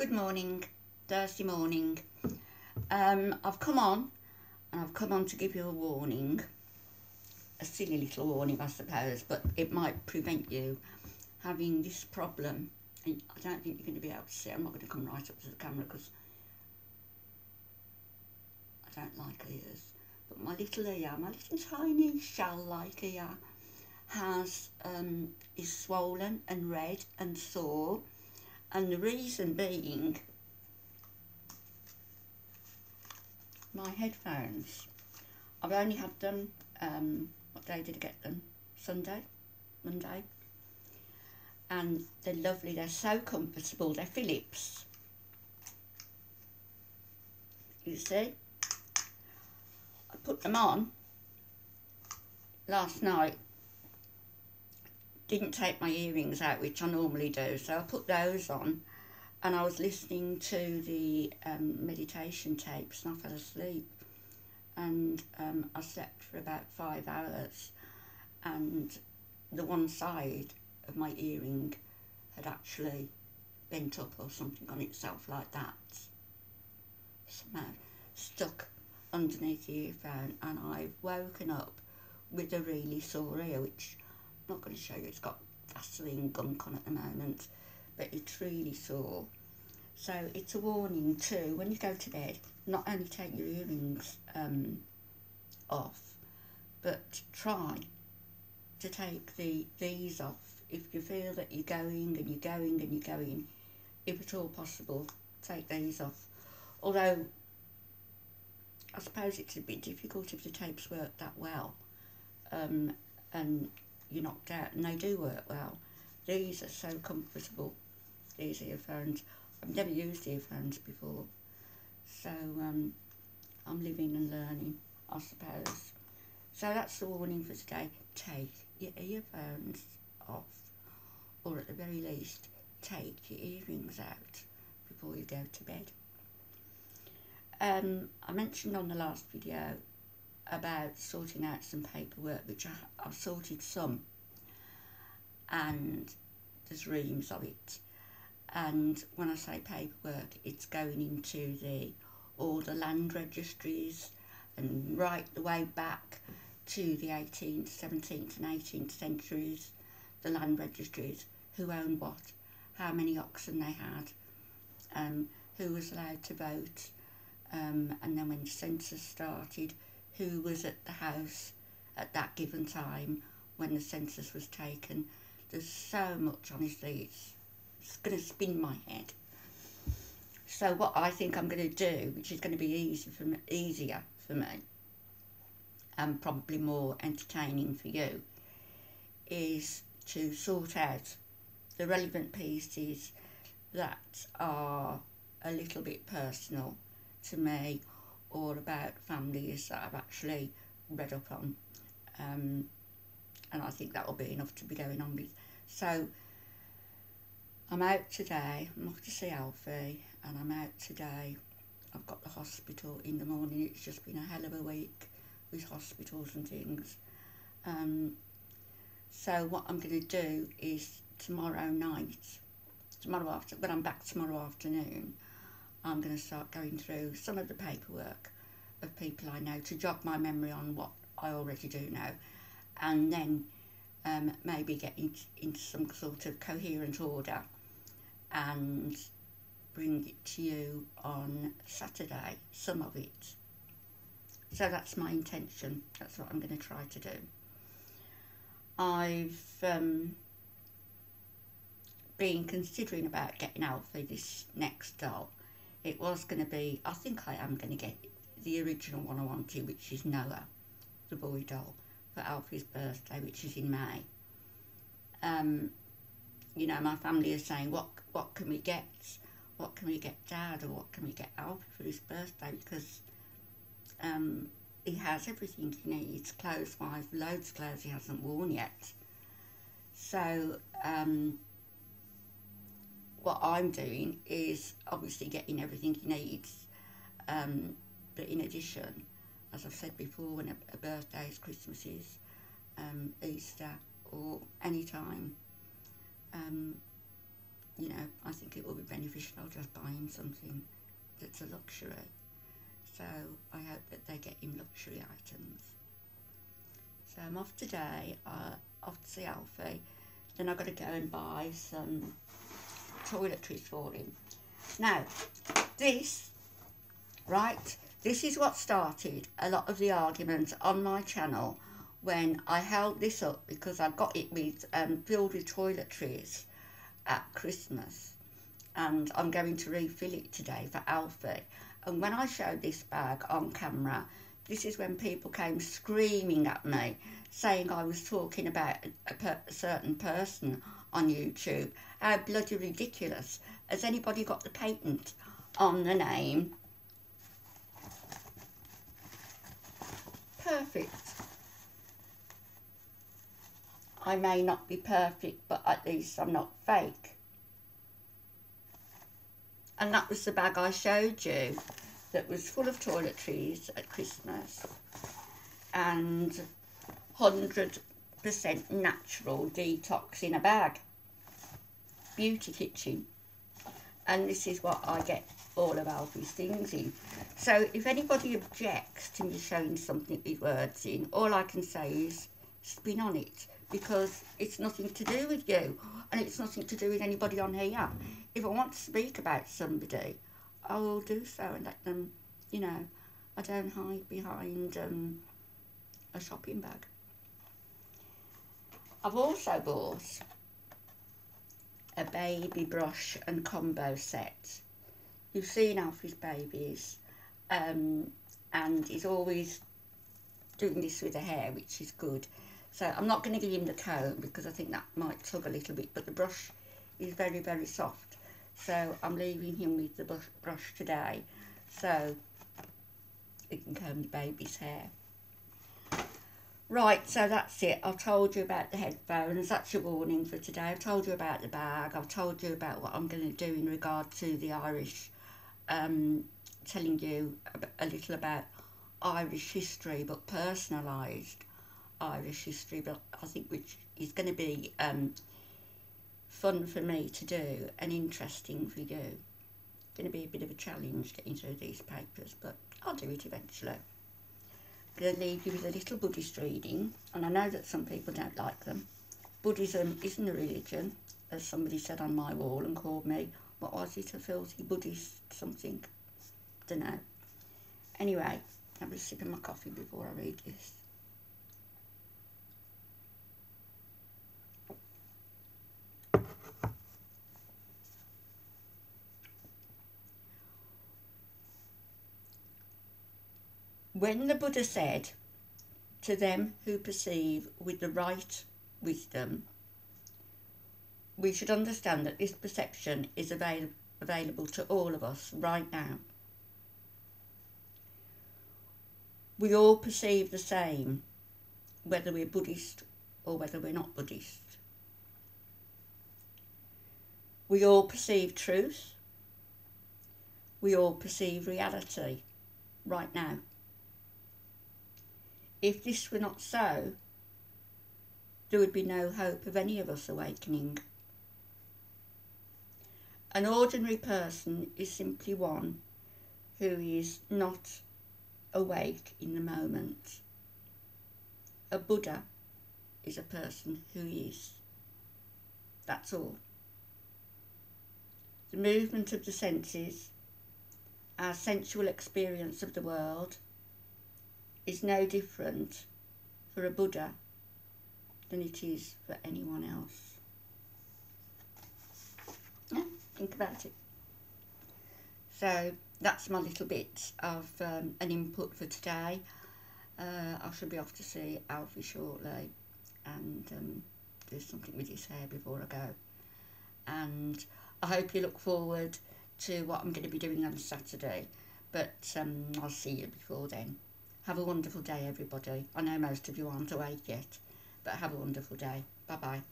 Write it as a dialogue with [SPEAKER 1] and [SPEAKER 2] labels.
[SPEAKER 1] Good morning, Thursday morning. I've come on and I've come on to give you a warning, a silly little warning I suppose, but it might prevent you having this problem. And I don't think you're going to be able to see it. I'm not going to come right up to the camera because I don't like ears. But my little ear, my little tiny shell-like ear is swollen and red and sore, and the reason being my headphones. I've only had them, what day did I get them? Monday. And they're lovely, they're so comfortable, they're Philips. You see? I put them on last night, didn't take my earrings out, which I normally do, so I put those on and I was listening to the meditation tapes and I fell asleep, and I slept for about 5 hours, and the one side of my earring had actually bent up or something on itself like that, somehow stuck underneath the earphone, and I've woken up with a really sore ear, which I'm not going to show you. It's got Vaseline gunk on at the moment, but it's really sore. So it's a warning too, when you go to bed, not only take your earrings off, but try to take these off if you feel that you're going and you're going and you're going. If at all possible, take these off. Although I suppose it's a bit difficult if the tapes work that well, and you're knocked out, and they do work well. These are so comfortable, these earphones. I've never used earphones before, so I'm living and learning, I suppose. So that's the warning for today. Take your earphones off, or at the very least, take your earrings out before you go to bed. I mentioned on the last video about sorting out some paperwork, which I've sorted some, and there's reams of it. And when I say paperwork, it's going into all the land registries, and right the way back to the 18th, 17th and 18th centuries, the land registries, who owned what, how many oxen they had, who was allowed to vote, and then when the census started, who was at the house at that given time when the census was taken. There's so much, honestly, it's going to spin my head. So what I think I'm going to do, which is going to be easier for me, and probably more entertaining for you, is to sort out the relevant pieces that are a little bit personal to me, or about families that I've actually read up on, and I think that will be enough to be going on with. So I'm out today, I'm off to see Alfie, and I'm out today. I've got the hospital in the morning. It's just been a hell of a week with hospitals and things. So what I'm going to do is when I'm back tomorrow afternoon, I'm going to start going through some of the paperwork of people I know to jog my memory on what I already do know, and then maybe get into some sort of coherent order and bring it to you on Saturday, some of it. So that's my intention. That's what I'm going to try to do. I've been considering about getting Alfie this next doll. It was going to be, I think I am going to get the original one I wanted, which is Noah, the boy doll, for Alfie's birthday, which is in May. You know, my family is saying, what can we get? What can we get Dad, or what can we get Alfie for his birthday? Because he has everything he needs, clothes-wise, loads of clothes he hasn't worn yet. So what I'm doing is obviously getting everything he needs, but in addition, as I've said before, when a birthday is, Christmas is, Easter, or any time, you know, I I think it will be beneficial. I'll just buy him something that's a luxury. So I hope that they get him luxury items. So I'm off today, off to see Alfie. Then I've got to go and buy some toiletries for him. Now, this is what started a lot of the arguments on my channel when I held this up, because I got it with filled with toiletries at Christmas, and I'm going to refill it today for Alfie. And when I showed this bag on camera, this is when people came screaming at me, saying I was talking about a certain person on YouTube. How bloody ridiculous. Has anybody got the patent on the name? Perfect. I may not be perfect, but at least I'm not fake. And that was the bag I showed you that was full of toiletries at Christmas and 100% natural detox in a bag. Beauty kitchen. And this is what I get all of Alfie's things in. So if anybody objects to me showing something with words in, all I can say is spin on it, because it's nothing to do with you and it's nothing to do with anybody on here. If I want to speak about somebody, I will do so and let them, you know, I don't hide behind a shopping bag. I've also bought a baby brush and combo set. You've seen Alfie's babies, and he's always doing this with the hair, which is good. So I'm not going to give him the comb because I think that might tug a little bit, but the brush is very, very soft. So I'm leaving him with the brush today, so he can comb the baby's hair. Right, so that's it. I've told you about the headphones. That's your warning for today. I've told you about the bag. I've told you about what I'm going to do in regard to the Irish, telling you a little about Irish history, but personalised Irish history, but I think which is going to be fun for me to do and interesting for you. Going to be a bit of a challenge getting through these papers, but I'll do it eventually. I'm going to leave you with a little Buddhist reading, and I know that some people don't like them. Buddhism isn't a religion, as somebody said on my wall and called me, what was it, a filthy Buddhist something? Don't know. Anyway, have a sip of my coffee before I read this. When the Buddha said, to them who perceive with the right wisdom, we should understand that this perception is available to all of us right now. We all perceive the same, whether we're Buddhist or whether we're not Buddhist. We all perceive truth. We all perceive reality right now. If this were not so, there would be no hope of any of us awakening. An ordinary person is simply one who is not awake in the moment. A Buddha is a person who is. That's all. The movement of the senses, our sensual experience of the world, is no different for a Buddha than it is for anyone else. Yeah, think about it. So that's my little bit of an input for today. I should be off to see Alfie shortly and do something with his hair before I go. And I hope you look forward to what I'm going to be doing on Saturday, but I'll see you before then. Have a wonderful day, everybody. I know most of you aren't awake yet, but have a wonderful day. Bye-bye.